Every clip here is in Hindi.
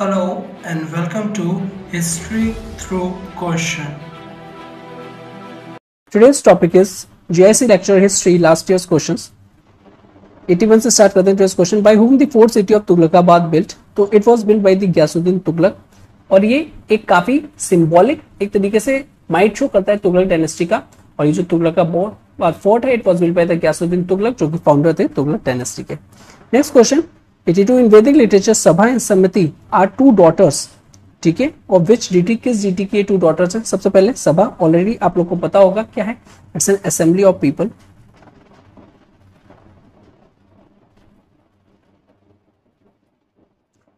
Hello and welcome to History Through Question. Today's topic is GIC lecture history last year's questions. 81 से स्टार्ट करते हैं today's question. By whom the fourth city of Tughlakabad built? तो it was built by the Ghiyasuddin Tughlaq और ये एक काफी सिंबॉलिक एक तरीके से माइट शो करता है तुगलक डायनेस्टी का। और ये जो तुगलकाबाद फोर्ट है it was built by the Ghiyasuddin Tughlaq जो कि फाउंडर थे तुगलक डायनेस्टी के। Next question 82 in Vedic literature सभा एंड समिति आर टू डॉटर्स, ठीक है, और विच डीटी किस डीटी की टू डॉटर्स हैं? सबसे पहले सभा ऑलरेडी आप लोग को पता होगा क्या है, it's an assembly of people.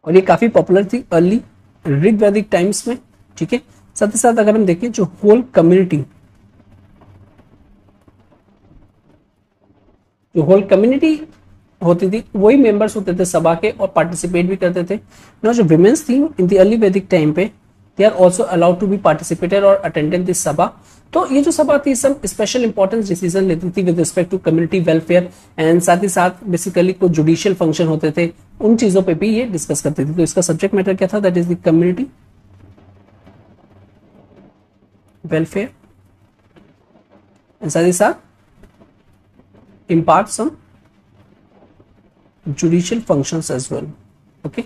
और ये काफी पॉपुलर थी अर्ली ऋग्वैदिक टाइम्स में, ठीक है। साथ ही साथ अगर हम देखें जो होल कम्युनिटी होती थी वही मेंबर्स होते थे सभा के और पार्टिसिपेट भी करते थे ना। जो विमेन्स थी in the early Vedic time पे they are also allowed to be participated और अटेंडेड दिस सभा। तो ये जो सभा थी सब स्पेशल इंपॉर्टेंस डिसीजन लेती थी with respect to community welfare and साथ ही साथ बेसिकली कुछ जुडिशियल फंक्शन होते थे उन चीजों पे भी ये डिस्कस करती थी। तो इसका सब्जेक्ट मैटर क्या था? That is the community welfare and साथ ही साथ impart some judicial functions as well. Okay,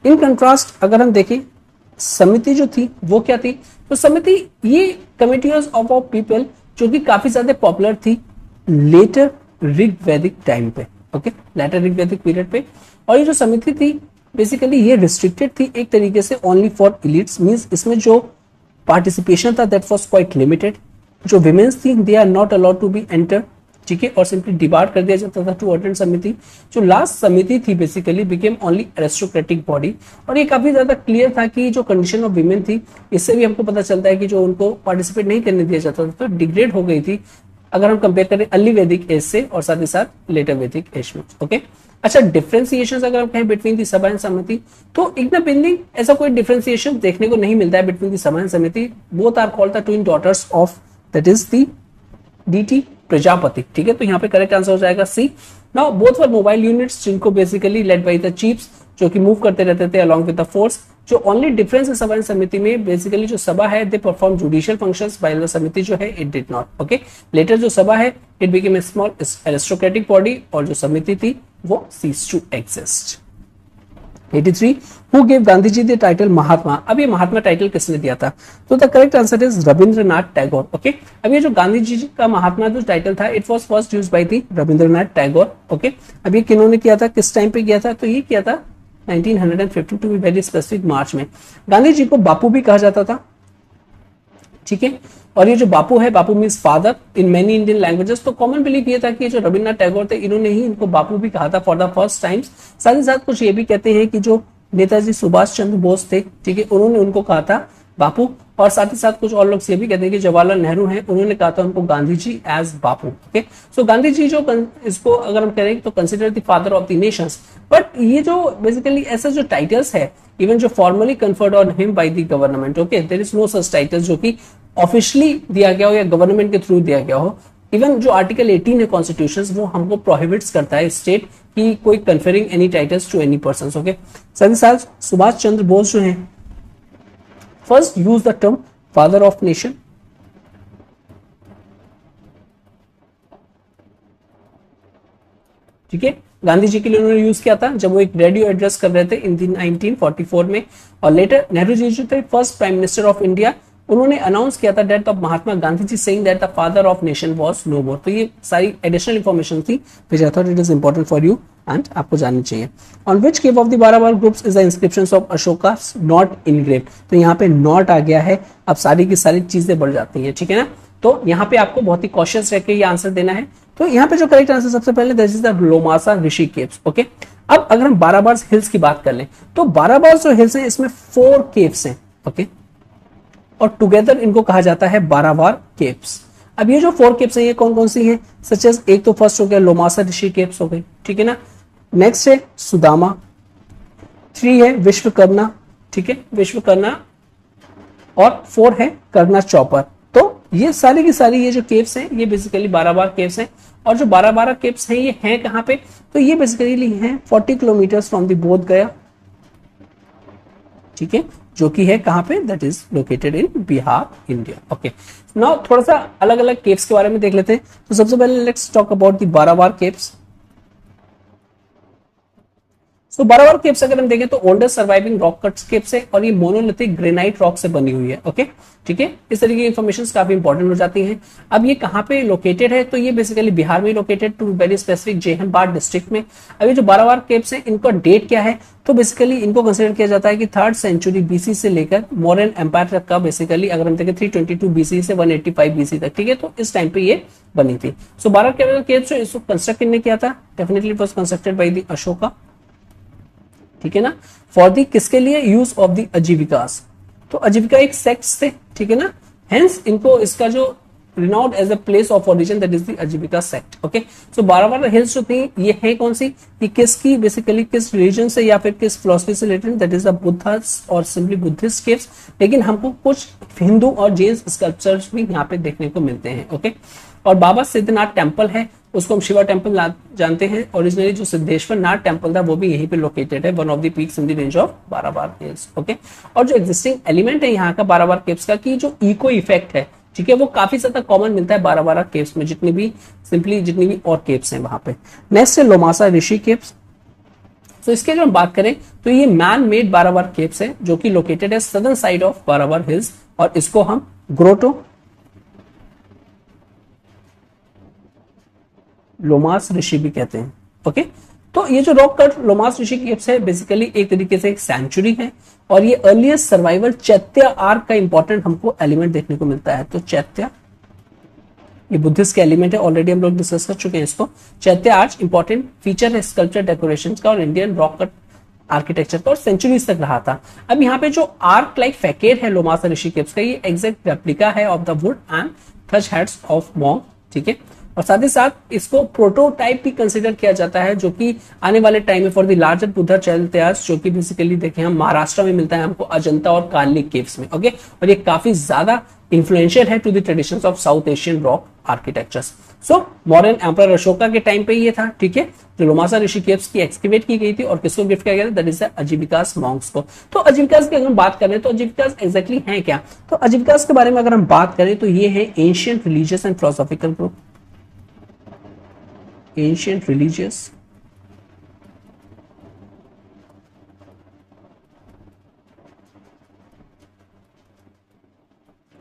in contrast अगर हम देखें समिति जो थी वो क्या थी? तो समिति ये कमिटी ऑफ पीपल जो कि काफी ज्यादा पॉपुलर थी लेटर ऋग्वैदिक टाइम पे, ओके, लेटर ऋग्वैदिक पीरियड पे। और ये जो समिति थी बेसिकली ये रिस्ट्रिक्टेड थी एक तरीके से ओनली फॉर एलिट्स, मींस इसमें जो पार्टिसिपेशन था दैट वाज क्वाइट लिमिटेड। जो विमेन्स थी they are not allowed to be enter, ठीक है, और सिंपली डिबार्ड कर दिया जाता था टू अटेंड समिति। जो लास्ट समिति थी basically became only aristocratic body. और ये काफी ज्यादा क्लियर था कि जो कंडीशन ऑफ विमेन थी इससे भी हमको पता चलता है कि जो उनको पार्टिसिपेट नहीं करने दिया जाता था तो डिग्रेड हो गई थी अगर हम कंपेयर करें अर्ली वैदिक एज से और साथ ही साथ लेटर वैदिक एज में। ओके, अच्छा, डिफरेंशिएशन अगर हम कहें बिटवीन दी सभा एंड समिति तो इग्ना बिंदिंग ऐसा कोई डिफरेंशिएशन देखने को नहीं मिलता है between the sabha and samiti. Both are called the twin daughters of that is the deity Prajapati, ठीक है। तो यहाँ पे करेक्ट आंसर हो जाएगा C. Now both were mobile units जिनको basically led by the chiefs जो कि मूव करते रहते थे अलोंग विद द फोर्स। जो ओनली डिफरेंस है सभा एंड समिति में बेसिकली जो सभा है they perform judicial functions while the samiti जो है it did not. Okay, later जो सभा है it became a small aristocratic body और जो समिति थी वो cease to exist. 83 who give Gandhi ji the title Mahatma? अब ये महात्मा टाइटल किसने दिया था? तो the correct answer is Rabindranath Tagore. Okay, अब ये जो गांधी जी का महात्मा जो टाइटल था it was first used by the Rabindranath Tagore. Okay, अब ये किन्होंने किया था, किस टाइम पे किया था? तो ये किया था 1950 टू बी वेरी स्पेसिफिक मार्च में। गांधी जी को बापू भी कहा जाता था, ठीक है। और ये जो बापू है, Bapu means father in many Indian languages. तो कॉमन बिलीफ ये था कि जो रविन्द्रनाथ टैगोर थे इन्होंने ही इनको बापू भी कहा था फॉर द फर्स्ट टाइम्स। साथ ही साथ कुछ ये भी कहते हैं कि जो नेताजी सुभाष चंद्र बोस थे, ठीक है, उन्होंने उनको कहा था बापू। और साथ ही साथ कुछ और लोग ये भी कहते हैं कि जवाहरलाल नेहरू हैं उन्होंने कहा था उनको Gandhi ji as Bapu. Okay, so Gandhi ji जो इसको अगर हम करें तो consider the father of the nations. But ये जो बेसिकली ऐसा जो टाइटल्स है इवन जो formally conferred on him by the government, okay, there is no such titles जो कि ऑफिशियली दिया गया हो या गवर्नमेंट के थ्रू दिया गया हो। इवन जो आर्टिकल 18 है कॉन्स्टिट्यूशन वो हमको प्रोहिबिट्स करता है स्टेट की कोई conferring any titles to any person. Okay, साथ ही साथ सुभाष चंद्र बोस जो है first use the term father of nation, ठीक है। गांधी जी के लिए उन्होंने यूज किया था जब वो एक रेडियो एड्रेस कर रहे थे इन 1944 में। और लेटर नेहरू जी जो थे first prime minister of India, उन्होंने अनाउंस किया था death of Mahatma Gandhi ji saying that the father of nation was no more. तो ये सारी एडिशनल इंफॉर्मेशन थी which I thought it is important for you and आपको जाननी चाहिए। On which cave of the Barabar groups is the inscriptions of Ashoka not engraved? तो यहाँ पे नॉट आ गया है, अब सारी की सारी चीजें बढ़ जाती हैं, ठीक है ना। तो यहाँ पे आपको बहुत ही कॉशियस रह के ये आंसर देना है। तो यहाँ पे जो करेक्ट आंसर सबसे पहले that is the Lomas Rishi caves. Okay, अब अगर हम बाराबार हिल्स की बात कर लें तो बाराबार जो हिल्स हैं इसमें 4 केव्स हैं, ओके, और टुगेदर इनको कहा जाता है बाराबार केव्स। अब ये जो 4 केव्स हैं ये कौन कौन सी हैं? सच एज एक तो फर्स्ट हो गया लोमासा ऋषि केव्स हो गई, ठीक है ना। नेक्स्ट है सुदामा, 3 है विश्वकर्मा, ठीक है, विश्वकर्मा, और 4 है कर्ना चौपर। तो ये सारी की सारी ये जो केव्स हैं ये बेसिकली बाराबार केव्स हैं। और जो 12 केव्स हैं ये हैं कहाँ पे? तो ये बेसिकली हैं 40 किलोमीटर फ्रॉम द बोध गया, ठीक है, जो कि है कहां पे, that is located in Bihar, India. Okay, now थोड़ा सा अलग अलग केव्स के बारे में देख लेते हैं। तो सबसे पहले let's talk about the Barabar caves. तो बारावार केव्स अगर हम देखें तो oldest surviving rock cut caves है और ये मोनोलिथिक ग्रेनाइट रॉक से बनी हुई है। ओके, ठीक है, इस तरीके की इंफॉर्मेशन काफी इंपॉर्टेंट हो जाती हैं। अब ये कहाँ पे लोकेटेड है, तो ये बेसिकली बिहार में located to very specific Jehanabad district में। अब ये जो बारावार केव्स है इनका डेट क्या है, तो बेसिकली इनको कंसिडर किया जाता है कि 3rd सेंचुरी बीसी से लेकर मौर्यन एम्पायर तक का, बेसिकली अगर हम देखें 322 बीसी से 185 बीसी तक, ठीक है, तो इस टाइम पे ये बनी थी। सो बारावार केव्स जो इसको कंस्ट्रक्ट किसने किया था, definitely it was constructed by the Ashoka, ठीक है ना, फॉर दी किसके लिए, यूज ऑफ दी अजीविकास। तो अजीविका एक सेक्ट्स थे, ठीक है ना, हेंस इनको इसका जो renowned as a place of origin that is the Ajivika sect. Okay, so Barabar hills जो थी ये है कौन सी, ये किसकी, बेसिकली किस रिलीजन से या फिर किस फिलोसफी से related, that is the Buddhas और सिंपली बुद्धिस्ट केव्स। लेकिन हमको कुछ हिंदू और जैन स्कल्पचर्स भी यहाँ पे देखने को मिलते हैं। ओके, और बाबा सिद्धनाथ टेम्पल है, उसको हम शिवा टेम्पल जानते हैं। ओरिजिनली जो सिद्धेश्वर नाथ टेम्पल था वो भी यहीं पे लोकेटेड है, one of the peaks in the range of Barabar hills. Okay, और जो एग्जिस्टिंग एलिमेंट है यहाँ का बारावार केव्स का, कि जो इको इफेक्ट है, ठीक है, वो काफी ज्यादा कॉमन मिलता है बारावार केव्स में, जितनी भी और केव्स हैं वहां पे। नेक्स्ट है लोमासा ऋषि केव्स। तो इसके जो हम बात करें तो ये मैन मेड बारावार केव्स है जो कि लोकेटेड है southern side of Barabar hills, और इसको हम ग्रोटो लोमास ऋषि भी कहते हैं। ओके, तो ये जो रॉक कट लोमास ऋषि केव्स है बेसिकली एक तरीके से एक सेंचुरी है, और ये अर्लीस्ट सर्वाइवल चैत्य आर्क का इंपॉर्टेंट हमको एलिमेंट देखने को मिलता है। तो चैत्य ये बुद्धिस्ट का एलिमेंट है, ऑलरेडी हम लोग डिस्कस कर चुके हैं इसको। चैत्य आर्च इंपॉर्टेंट फीचर है स्कल्पचर डेकोरेशन का और इंडियन रॉक कट आर्किटेक्चर का, और सेंचुरीज तक रहा था। अब यहाँ पे जो आर्क लाइक फैकेट है लोमासा ऋषि केव्स का, ये एग्जैक्ट रेप्लिका है of the wood and thatch heads of monk, ठीक है, और साथ ही साथ इसको प्रोटोटाइप भी कंसीडर किया जाता है, जो कि आने वाले टाइम में फॉर द लार्जर बुद्धा चैत्यार्च, जो कि बेसिकली देखें हम महाराष्ट्र में मिलता है हमको अजंता और काली केव्स में। ओके, और ये काफी ज्यादा इन्फ्लुएंशियल है to the traditions of South Asian rock architectures. So modern emperor Ashoka के टाइम पे ये था, ठीक है, जो लोमासा ऋषि केव्स की एक्सकेवेट की गई थी, और किसको गिफ्ट किया गया था, दैट इज द अजीविकास मॉन्क्स को। तो अजीविकास की अगर हम बात करें तो अजीविकास एग्जैक्टली है क्या, तो अजीविकास के बारे में अगर हम बात करें तो ये है ancient religious and philosophical group, ancient religious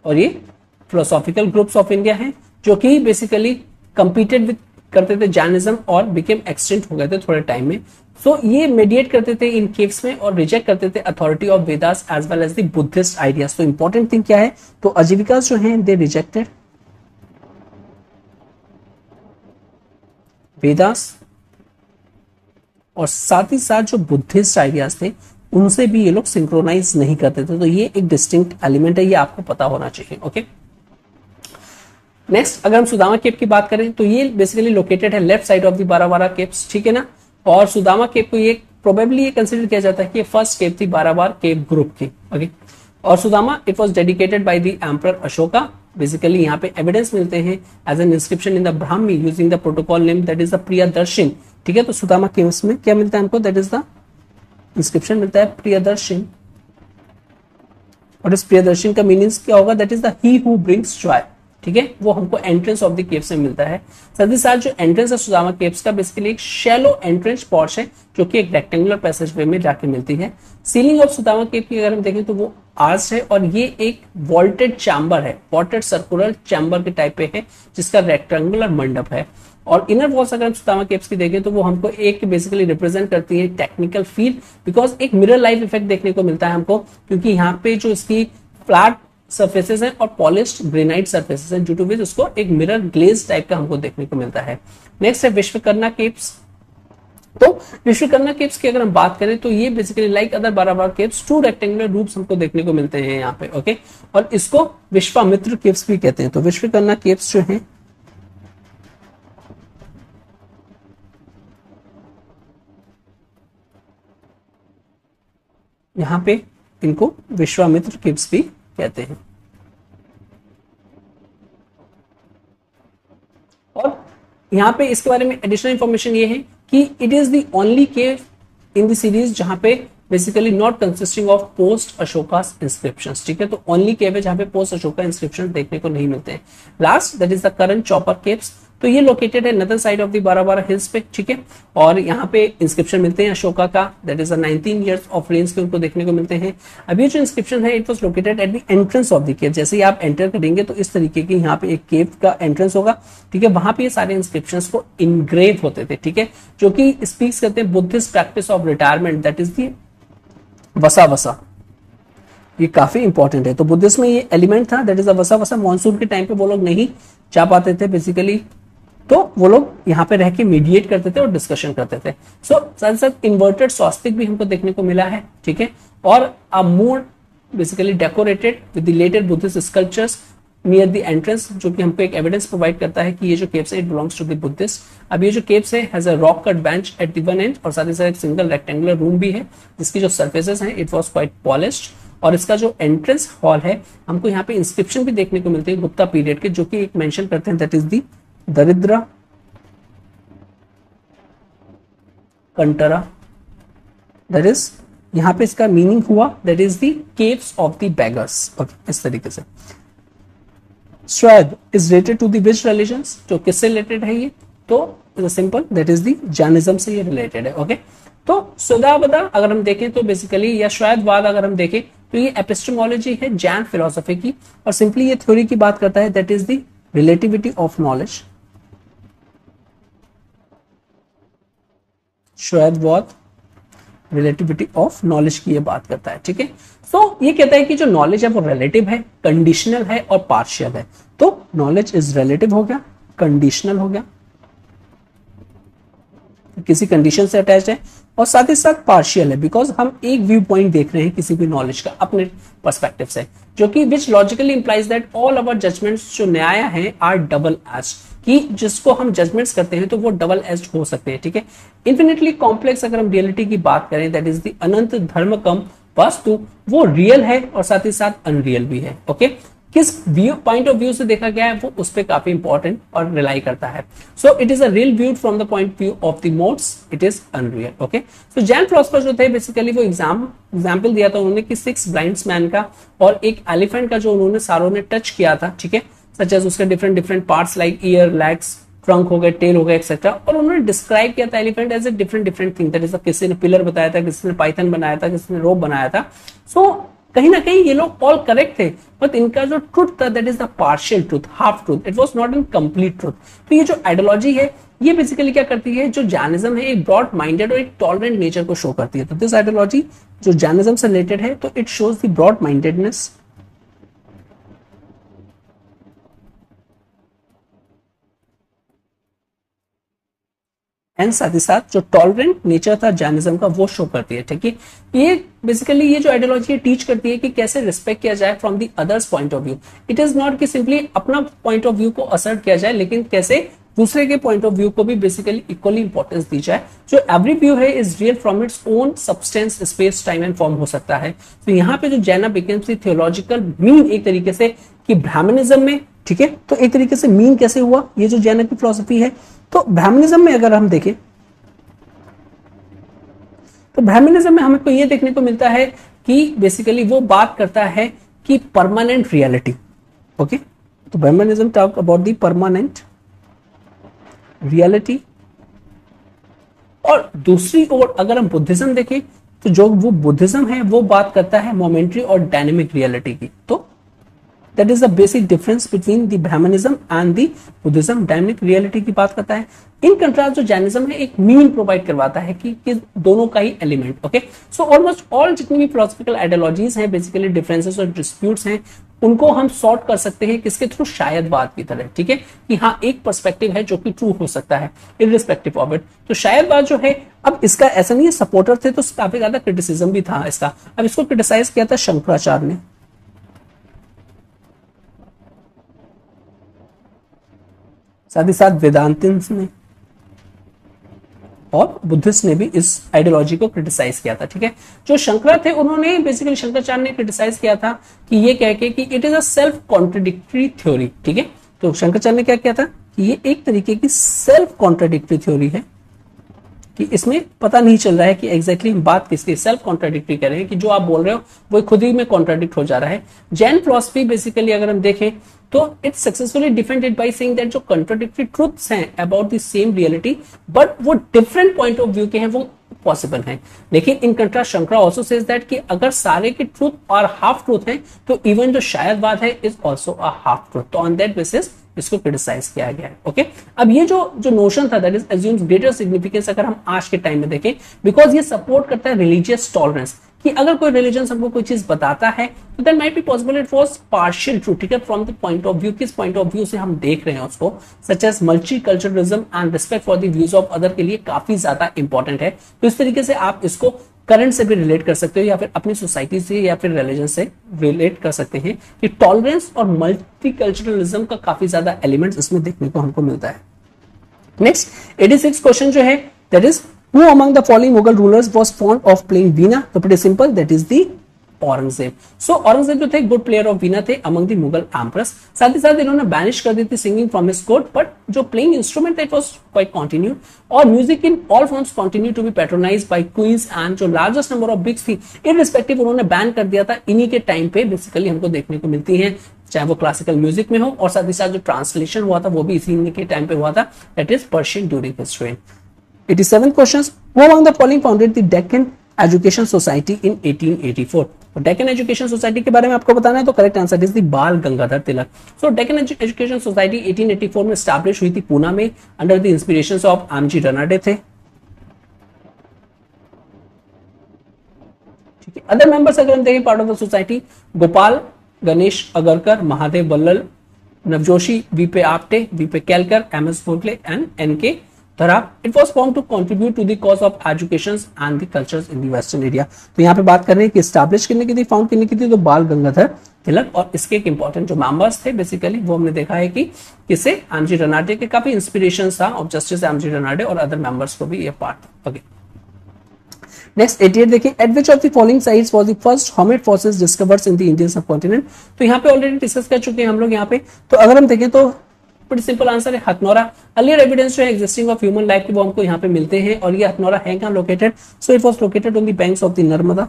और ये फिलोसॉफिकल ग्रुप्स ऑफ इंडिया हैं, जो कि बेसिकली कंपीटेड विद करते थे जैनिज्म और बिकेम एक्सटेंट हो गए थे थोड़े टाइम में। सो ये मेडिएट करते थे इन केव्स में और रिजेक्ट करते थे authority of Vedas as well as the Buddhist ideas. तो इंपॉर्टेंट थिंग क्या है, तो अजीविकास जो हैं दे रिजेक्टेड वेदास, और साथ ही साथ जो बुद्धिस्ट आइडियाज थे उनसे भी ये लोग सिंक्रोनाइज नहीं करते थे। तो ये एक डिस्टिंक्ट एलिमेंट है, ये आपको पता होना चाहिए। ओके, नेक्स्ट अगर हम सुदामा केव की बात करें तो ये बेसिकली लोकेटेड है left side of the Barabar caves, ठीक है ना, और सुदामा केव को ये प्रोबेबली ये कंसिडर किया जाता है कि फर्स्ट केव थी बारावार केव ग्रुप की। ओके, और Sudama it was dedicated by the emperor Ashoka. Basically यहाँ पे एविडेंस मिलते हैं as an inscription in the Brahmi using the protocol name that is the Priyadarshan, ठीक है। तो सुदामा केव्स में क्या मिलता है हमको, दैट इज द इंस्क्रिप्शन मिलता है प्रियदर्शन, और इस प्रियदर्शन का मीनिंग क्या होगा, that is the he who brings Joy, ठीक है, वो हमको एंट्रेंस ऑफ द केव्स में मिलता है। साथ ही साथ जो एंट्रेंस है सुदामा केव्स का बेसिकली एक शैलो एंट्रेंस पॉर्च है जो कि एक रेक्टेंगुलर पैसेज वे में जाके मिलती है। सीलिंग ऑफ सुदामा केव की अगर हम देखें तो वो आर्च है, और ये एक वॉल्टेड चैम्बर है, वॉल्टेड सर्कुलर चैम्बर के टाइप पे है जिसका रेक्टेंगुलर मंडप है। और इनर वॉल्स अगर हम सुदामा केव्स की देखें तो वो हमको एक बेसिकली रिप्रेजेंट करती है टेक्निकल फील्ड, बिकॉज एक मिरर लाइफ इफेक्ट देखने को मिलता है हमको, क्योंकि यहाँ पे जो इसकी फ्लैट सरफेसेस हैं और पॉलिश्ड ग्रेनाइट सरफेसेस हैं, ड्यू टू विच उसको एक मिरर ग्लेज टाइप का हमको देखने को मिलता है। नेक्स्ट है विश्वकर्मा केव्स। तो विश्वकर्मा केव्स की अगर हम बात करें तो ये basically like other Barabar caves two rectangular rooms हमको देखने को मिलते हैं यहाँ पे। ओके, और इसको विश्वामित्र केव्स भी कहते हैं। तो विश्वकर्मा केव्स जो है यहाँ पे इनको विश्वामित्र केव्स भी कहते हैं। और यहाँ पे इसके बारे में एडिशनल इंफॉर्मेशन ये है कि it is the only cave in the series जहां पे basically not consisting of post Ashoka inscriptions, ठीक है। तो ओनली केव है जहां पे पोस्ट अशोका इंस्क्रिप्शन देखने को नहीं मिलते हैं। Last that is the current chopper caves, तो ये लोकेटेड है नदर साइड ऑफ द बाराबारा हिल्स पे, ठीक है। और यहाँ पे इंस्क्रिप्शन मिलते हैं अशोका का, that is 19 years of range के उनको देखने को मिलते हैं। अभी जो इंस्क्रिप्शन है it was located at the entrance of the cave, जैसे ही आप एंटर करेंगे तो इस तरीके की यहाँ पे एक केव का एंट्रेंस होगा, ठीक है। वहां पे ये सारे इंस्क्रिप्शन को इनग्रेव होते थे, ठीक है, जो कि स्पीक्स करते हैं Buddhist practice of retirement, that is दी वसा वसा। ये काफी इंपॉर्टेंट है। तो बुद्धिज्म में ये एलिमेंट था, दैट इज वसा वसा। मॉनसून के टाइम पे वो लोग नहीं जा पाते थे बेसिकली, तो वो लोग यहाँ पे रह के मीडिएट करते थे और डिस्कशन करते थे। सो साथ साथ इन्वर्टेड स्वास्तिक भी हमको देखने को मिला है, ठीक है। और a more basically decorated with the later Buddhist sculptures near the entrance, जो कि हमको एक एविडेंस प्रोवाइड करता है कि ये जो केव्स है it belongs to the Buddhist. अब ये जो केव्स है has a rock cut bench at the one end, और साथ ही साथ एक सिंगल रेक्टेंगुलर रूम भी है जिसकी जो सर्फेसेस हैं इट वाज क्वाइट पॉलिश्ड। और इसका जो एंट्रेंस हॉल है हमको यहाँ पे इंस्क्रिप्शन भी देखने को मिलते हैं गुप्ता पीरियड के, जो कि एक मेंशन करते हैं that is the Daridra Kantara, that is यहाँ पे इसका मीनिंग हुआ that is the caves of the beggars. इस तरीके से Syad is related to the which religions, जो किससे रिलेटेड है ये, तो simple that is the Jainism से ये रिलेटेड है, ओके। तो सुदावदा अगर हम देखें तो बेसिकली, या श्वेदवाद अगर हम देखें तो ये एपिस्टेमोलॉजी है जैन फिलोसफी की, और सिंपली ये थ्योरी की बात करता है that is the relativity of knowledge. Syadvada relativity of knowledge की ये बात करता है, ठीक है। सो ये कहता है कि जो नॉलेज है वो रिलेटिव है, कंडीशनल है और पार्शियल है। तो नॉलेज इज रिलेटिव हो गया, कंडीशनल हो गया, किसी कंडीशन से अटैच है, और साथ ही साथ पार्शियल है बिकॉज हम एक व्यू पॉइंट देख रहे हैं किसी भी नॉलेज का अपने पर्सपेक्टिव से, जो कि which logically implies that all our judgements जो न्याय है आर डबल एज, कि जिसको हम जजमेंट्स करते हैं तो वो डबल एज्ड हो सकते हैं, ठीक है। इन्फिनिटली कॉम्प्लेक्स अगर हम रियलिटी की बात करें दैट इज द अनंत धर्म कम वस्तु, वो रियल है और साथ ही साथ अनरियल भी है, ओके। किस व्यू पॉइंट ऑफ व्यू से देखा गया है वो उस पर काफी इंपॉर्टेंट और रिलाई करता है। So it is a real view from the point view of the modes, it is unreal, okay. So Jain philosopher जो थे बेसिकली वो एग्जाम्पल दिया था उन्होंने कि 6 ब्लाइंड्स मैन का और एक एलिफेंट का जो उन्होंने सारों ने टच किया था, ठीक है, सच एज उसके different parts like year, legs, trunk हो गए, टेल हो गए एक्सेट्रा, और उन्होंने डिस्क्राइब किया था elephant as a different thing, that is किसी ने पिलर बताया था, किसी ने पाइथन बनाया था, किसी ने रोप बनाया था। सो कहीं ना कहीं ये लोग ऑल करेक्ट थे, बट इनका जो ट्रुथ था that is the partial truth, half truth, it was not an complete truth. तो ये जो आइडियोलॉजी है ये बेसिकली क्या करती है, जो जैनिज्म है एक ब्रॉड माइंडेड और एक टॉलरेंट नेचर को शो करती है। तो दिस आइडियोलॉजी जो जैनिज्म से रिलेटेड है तो it shows the broad mindedness and साथ ही साथ जो टॉलरेंट नेचर था जैनिज्म का वो शो करती है, ठीक है। ये बेसिकली ये जो आइडियोलॉजी है टीच करती है कि कैसे रिस्पेक्ट किया जाए from the others point of view. It is not कि सिंपली अपना पॉइंट ऑफ व्यू को असर्ट किया जाए, लेकिन कैसे दूसरे के पॉइंट ऑफ व्यू को भी बेसिकली इक्वली इंपॉर्टेंस दी जाए। जो एवरी व्यू है is real from its own substance, space, time and form हो सकता है। तो यहाँ पे जो जैना बिकम्स द थियोलॉजिकल मीन एक तरीके से कि ब्राह्मणिज्म में, ठीक है, तो एक तरीके से मीन कैसे हुआ ये जो जैन की फिलॉसफी है। तो ब्राह्मणिज्म में अगर हम देखें तो ब्राह्मणिज्म में हमको ये देखने को मिलता है कि बेसिकली वो बात करता है कि परमानेंट रियलिटी, ओके। तो Brahmanism talk about the permanent reality, और दूसरी ओर अगर हम बुद्धिज्म देखें तो जो वो बुद्धिज्म है वो बात करता है मोमेंट्री और डायनेमिक रियलिटी की। तो that is the basic difference between the Brahmanism and the Buddhism, dynamic reality की बात करता है। इन कंट्रास्ट जो जैनिज्म है एक मीन प्रोवाइड करवाता है कि दोनों का ही element, okay. So almost all जितनी भी फिलोसफिकल आइडियोलॉजीज हैं बेसिकली डिफरेंसेस और डिस्प्यूट्स हैं उनको हम सॉर्ट कर सकते हैं किसके थ्रू, शायदवाद की तरह, ठीक है, कि हाँ एक पर्सपेक्टिव है जो कि ट्रू हो सकता है इररिस्पेक्टिव ऑफ इट। तो शायदवाद जो है, अब इसका ऐसा नहीं है सपोर्टर थे तो काफी ज्यादा क्रिटिसिज्म भी था इसका। अब इसको क्रिटिसाइज किया था शंकराचार्य ने, साथ ही साथ वेदांतिन्स ने और बुद्धिस्ट ने भी इस आइडियोलॉजी को क्रिटिसाइज किया था, ठीक है। जो शंकर थे उन्होंने बेसिकली शंकराचार्य ने क्रिटिसाइज किया था कि ये कह के कि it is a self contradictory theory, ठीक है। तो शंकराचार्य ने क्या किया था कि ये एक तरीके की सेल्फ कॉन्ट्रडिक्टरी थ्योरी है, कि इसमें पता नहीं चल रहा है कि एग्जैक्टली हम बात किसकी, सेल्फ कॉन्ट्राडिक्टरी कर रहे हैं कि जो आप बोल रहे हो वो खुद ही में कॉन्ट्राडिक्ट हो जा रहा है। जैन फिलॉसफी बेसिकली अगर हम देखें तो it successfully defended by saying that जो कॉन्ट्राडिक्टरी ट्रुथ्स हैं about the same reality but वो डिफरेंट पॉइंट ऑफ व्यू के हैं, वो पॉसिबल है। लेकिन in contrast Shankara also says that कि अगर सारे के ट्रूथ और हाफ ट्रूथ हैं तो इवन जो शायदवाद है is also a half truth. तो ऑन दैट बेसिस इसको क्रिटिसाइज किया गया है। ओके, अब ये जो नोशन था that is assumes greater significance अगर हम आज के टाइम में देखें, बिकॉज ये सपोर्ट करता है रिलीजियस टॉलरेंस कि अगर कोई रिलीजन हमको कोई चीज बताता है तो then might be possible it was partial true, ठीक है, from the point of view, किस पॉइंट ऑफ व्यू से हम देख रहे हैं उसको, such as multiculturalism and respect for the views of other के लिए काफी ज्यादा इंपॉर्टेंट है। तो इस तरीके से आप इसको करंट से भी रिलेट कर सकते हो या फिर अपनी सोसाइटी से या फिर रिलीजन से रिलेट कर सकते हैं कि टॉलरेंस और मल्टीकल्चरलिज्म का काफी ज्यादा एलिमेंट्स इसमें देखने को हमको मिलता है। नेक्स्ट 86 क्वेश्चन जो है that is who among the following Mughal rulers was fond of playing veena? तो pretty simple, that is the Aurangzeb. So Aurangzeb जो थे गुड प्लेयर ऑफ वीना थे अमंग द मुगल एम्प्रेस। साथ ही साथ इन्होंने बैनिश कर दी थी singing from his court, but जो playing instrument it was quite continued और music in all forms continue to be patronized by queens and जो लार्जेस्ट नंबर ऑफ बिग्स थी इररिस्पेक्टिव उन्होंने बैन कर दिया था। इन्हीं के टाइम पे बेसिकली हमको देखने को मिलती है, चाहे वो क्लासिकल म्यूजिक में हो और साथ ही साथ जो ट्रांसलेशन हुआ था वो भी इसी के टाइम पे हुआ था, that is Persian during his rain. 87 questions. Who among the following founded the Deccan Education Society in 1884? तो डेक्कन एजुकेशन सोसाइटी के बारे में आपको बताना है तो correct answer is the Bal Gangadhar Tilak. So Deccan education society 1884 में स्टैब्लिश हुई थी पूना में under the inspirations of MG Ranade थे। ठीक है, अदर मेंबर्स अगर हम देखें part of the society, Gopal Ganesh Agarkar, Mahadev Ballal, Namjoshi, VP Apte, VP Kelkar, M S Bhogle and NK Tarap. It was formed to contribute to the cause of education and the cultures in the western area. तो यहाँ पे बात कर रहे हैं कि स्टैब्लिश करने की थी, फाउंड करने की थी तो बाल गंगाधर तिलक, और इसके एक इंपॉर्टेंट जो मेंबर्स थे बेसिकली वो हमने देखा है कि किसे एमजी रनाडे के काफी इंस्पिरेशन था ऑफ जस्टिस एमजी रनाडे और अदर मेंबर्स को भी ये पार्ट था। ओके, नेक्स्ट 88 देखिए, at which of the following sites was the first hominid fossils discovered in the Indian subcontinent? तो यहाँ पे ऑलरेडी डिस्कस कर चुके हैं हम लोग यहाँ पे। तो अगर हम देखें तो बड़ी सिंपल आंसर है हथनौरा। अर्लियर एविडेंस जो है एग्जिस्टिंग ऑफ ह्यूमन लाइफ के वो हमको यहाँ पे मिलते हैं और ये हथनौरा है कहाँ located? So it was located on the banks of the Narmada,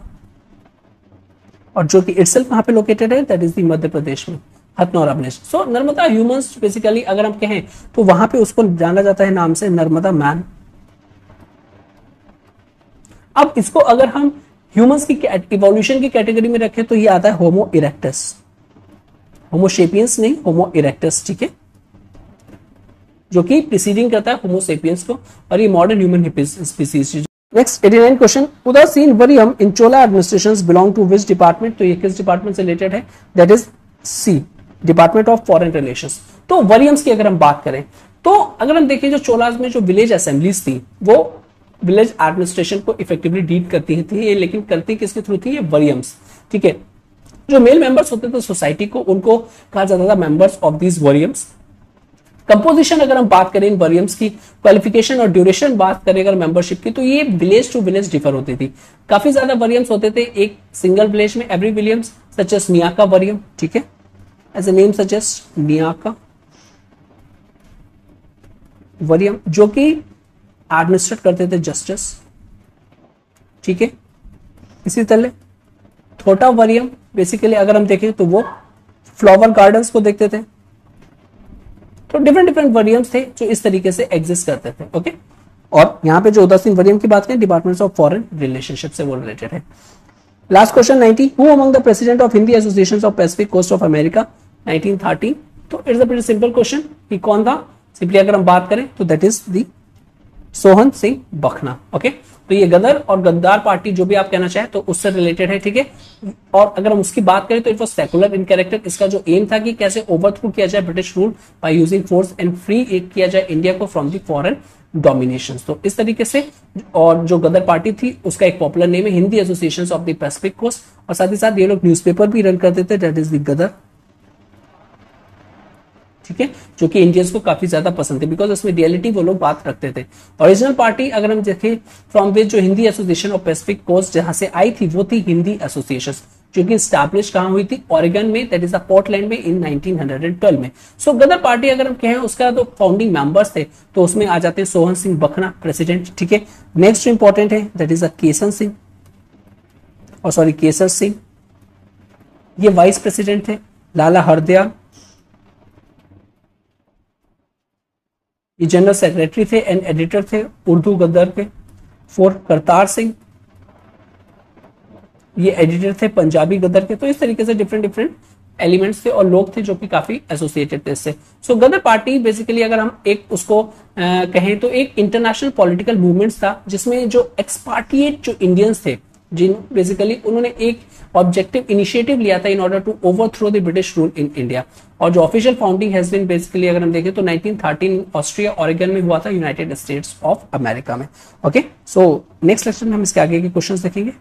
और जो कि इटसेल्फ कहाँ पे लोकेटेड है, that is the Madhya Pradesh में हथनौरा विलेज। सो नर्मदा ह्यूमंस बेसिकली अगर हम कहें तो वहां पे उसको जाना जाता है नाम से नर्मदा मैन। अब इसको अगर हम ह्यूमंस की इवोल्यूशन की कैटेगरी में रखें तो ये आता है होमो इरेक्टस, होमोशेपियंस नहीं, होमो इरेक्टस, ठीक है, जो कि प्रीसीडिंग करता है होमोसेपियंस को, और ये modern human species. Next 89 question, Udasina variyam in Chola administrations belong to which department? तो ये किस डिपार्टमेंट से रिलेटेड है? That is C, department of foreign relations. तो वरियम्स की अगर हम बात करें तो अगर हम देखें जो चोलाज में जो विलेज असेंबलीज थी वो विलेज एडमिनिस्ट्रेशन को इफेक्टिवली डील करती थी, लेकिन करती किसके थ्रू थी? ये वरियम्स, ठीक है। जो मेल मेंबर्स होते थे सोसाइटी को उनको कहा जाता था मेंबर्स ऑफ दीज वरियम्स। कंपोजिशन अगर हम बात करें इन वरियम्स की, क्वालिफिकेशन और ड्यूरेशन बात करें अगर मेंबरशिप की, तो ये विलेज टू विलेज डिफर होती थी। काफी ज्यादा वरियम्स होते थे एक सिंगल विलेज में, every variyams such as Niyaka variyam, ठीक है, as a name suggest Niyaka variyam, जो कि एडमिनिस्ट्रेट करते थे जस्टिस, ठीक है। इसी तरह छोटा वरियम बेसिकली अगर हम देखें तो वो फ्लावर गार्डन्स को देखते थे। तो डिफरेंट डिफरेंट वरियम्स थे जो इस तरीके से एग्जिस्ट करते थे। ओके, और यहाँ पे जो उदासीन वरियम की बात करें डिपार्टमेंट्स ऑफ फॉरेन रिलेशनशिप से वो रिलेटेड है। Last question 90, who among the president of Hindi association of Pacific coast of America 1913? तो it's a pretty simple question कि कौन था? सिंपली अगर हम बात करें तो that is the Sohan Singh बखना। ओके, तो ये गदर और गद्दार पार्टी जो भी आप कहना चाहे तो उससे रिलेटेड है, ठीक है। और अगर हम उसकी बात करें तो it was secular in character. इसका जो एम था कि कैसे ओवरथ्रो किया जाए British rule by using force and free किया जाए इंडिया को फ्रॉम द फॉरेन डोमिनेशन। तो इस तरीके से, और जो गदर पार्टी थी उसका एक पॉपुलर नेम है Hindi association of the Pacific Coast, और साथ ही साथ ये लोग न्यूज़पेपर भी रन करते थे, दैट इज द गदर, ठीक है, जो कि इंडियंस को काफी ज्यादा पसंद थे बिकॉज उसमें रियलिटी वो लोग बात रखते थे। ओरिजिनल पार्टी अगर हम देखें फ्रॉम विच जो Hindi association of Pacific Coast जहां से आई थी वो थी हिंदी एसोसिएशन, जो कि स्टैब्लिश कहां हुई थी, ओरेगन में, दैट इज द पोर्टलैंड में इन 1912 में। सो गदर पार्टी अगर हम कहें उसका तो फाउंडिंग मेंबर्स थे तो उसमें आ जाते हैं सोहन सिंह बखना प्रेसिडेंट, ठीक है। नेक्स्ट जो इंपॉर्टेंट है दैट इज केसर सिंह, और सॉरी केसर सिंह, ये वाइस प्रेसिडेंट थे। लाला हरदयाल, ये जनरल सेक्रेटरी थे एंड एडिटर थे उर्दू गदर के। 4 करतार सिंह, ये एडिटर थे पंजाबी गदर के। तो इस तरीके से डिफरेंट डिफरेंट एलिमेंट्स थे और लोग थे जो कि काफी एसोसिएटेड थे इससे। सो गदर पार्टी बेसिकली अगर हम एक उसको कहें तो एक इंटरनेशनल पॉलिटिकल मूवमेंट्स था जिसमें जो एक्सपार्टिएट जो इंडियंस थे, जिन बेसिकली उन्होंने एक ऑब्जेक्टिव इनिशिएटिव लिया था in order to overthrow the British rule in India. और जो official founding has been basically अगर हम देखें तो 1913 ऑस्ट्रिया ओरेगन में हुआ था, यूनाइटेड स्टेट्स ऑफ अमेरिका में। ओके, सो नेक्स्ट लेक्चर में हम इसके आगे के क्वेश्चंस देखेंगे।